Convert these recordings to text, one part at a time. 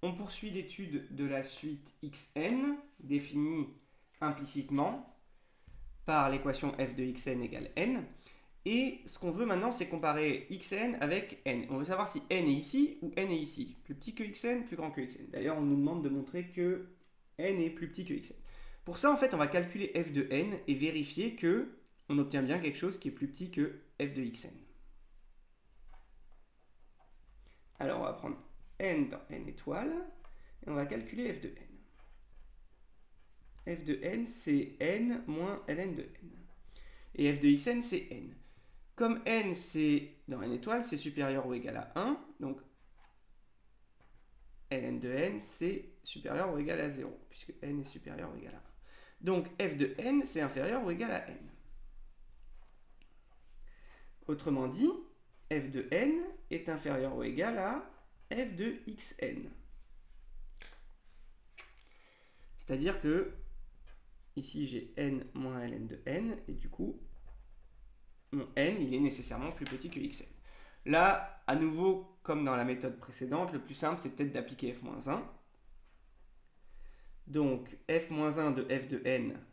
on poursuit l'étude de la suite xn, définie implicitement par l'équation f de xn égale n. Et ce qu'on veut maintenant, c'est comparer xn avec n. On veut savoir si n est ici ou n est ici. Plus petit que xn, plus grand que xn. D'ailleurs, on nous demande de montrer que n est plus petit que xn. Pour ça, en fait, on va calculer f de n et vérifier que on obtient bien quelque chose qui est plus petit que f de xn. Alors, on va prendre n dans n étoile et on va calculer f de n. F de n, c'est n moins ln de n. Et f de xn, c'est n. Comme n, c'est dans n étoile, c'est supérieur ou égal à 1, donc ln de n, c'est supérieur ou égal à 0, puisque n est supérieur ou égal à 1. Donc f de n, c'est inférieur ou égal à n. Autrement dit, f de n est inférieur ou égal à f de xn. C'est-à-dire que ici j'ai n moins ln de n, et du coup, mon n, il est nécessairement plus petit que xn. Là, à nouveau, comme dans la méthode précédente, le plus simple, c'est peut-être d'appliquer f-1. Donc, f-1 de f de n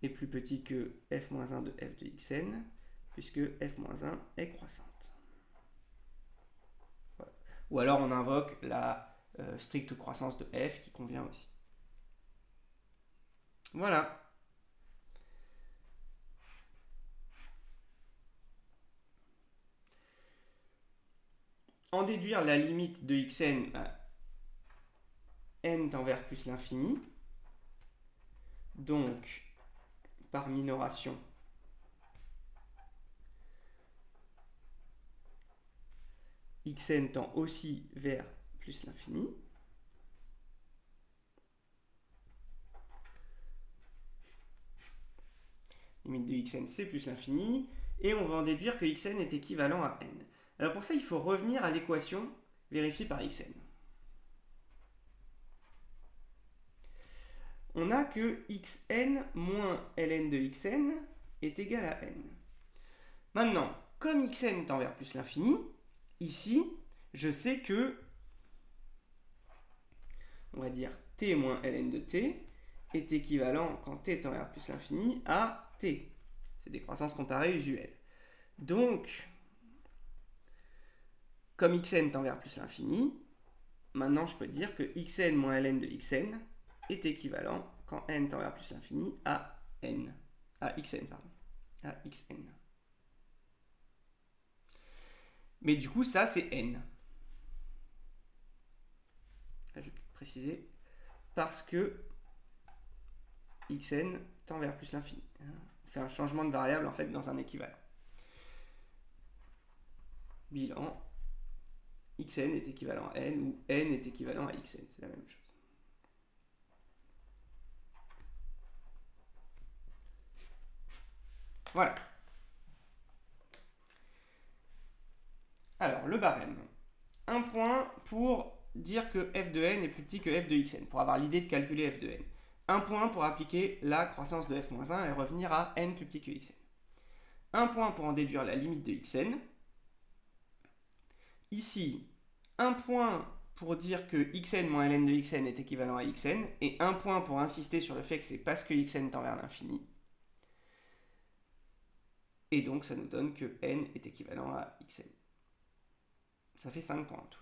est plus petit que f-1 de f de xn, puisque f-1 est croissante. Voilà. Ou alors, on invoque la stricte croissance de f qui convient aussi. Voilà. En déduire la limite de xn, n tend vers plus l'infini. Donc, par minoration, xn tend aussi vers plus l'infini. Limite de xn, c'est plus l'infini. Et on va en déduire que xn est équivalent à n. Alors pour ça, il faut revenir à l'équation vérifiée par xn. On a que xn moins ln de xn est égal à n. Maintenant, comme xn tend vers plus l'infini, ici, je sais que, on va dire, t moins ln de t est équivalent, quand t tend vers plus l'infini, à t. C'est des croissances comparées usuelles. Donc, comme xn tend vers plus l'infini, maintenant je peux dire que xn moins ln de xn est équivalent, quand n tend vers plus l'infini, à n. À xn, pardon. À xn. Mais du coup, ça, c'est n. Là, je vais peut-être préciser. Parce que xn tend vers plus l'infini. On fait un changement de variable, en fait, dans un équivalent. Bilan. Xn est équivalent à n, ou n est équivalent à xn. C'est la même chose. Voilà. Alors, le barème. Un point pour dire que f de n est plus petit que f de xn, pour avoir l'idée de calculer f de n. Un point pour appliquer la croissance de f-1 et revenir à n plus petit que xn. Un point pour en déduire la limite de xn. Ici, un point pour dire que xn moins ln de xn est équivalent à xn, et un point pour insister sur le fait que c'est parce que xn tend vers l'infini. Et donc, ça nous donne que n est équivalent à xn. Ça fait 5 points en tout.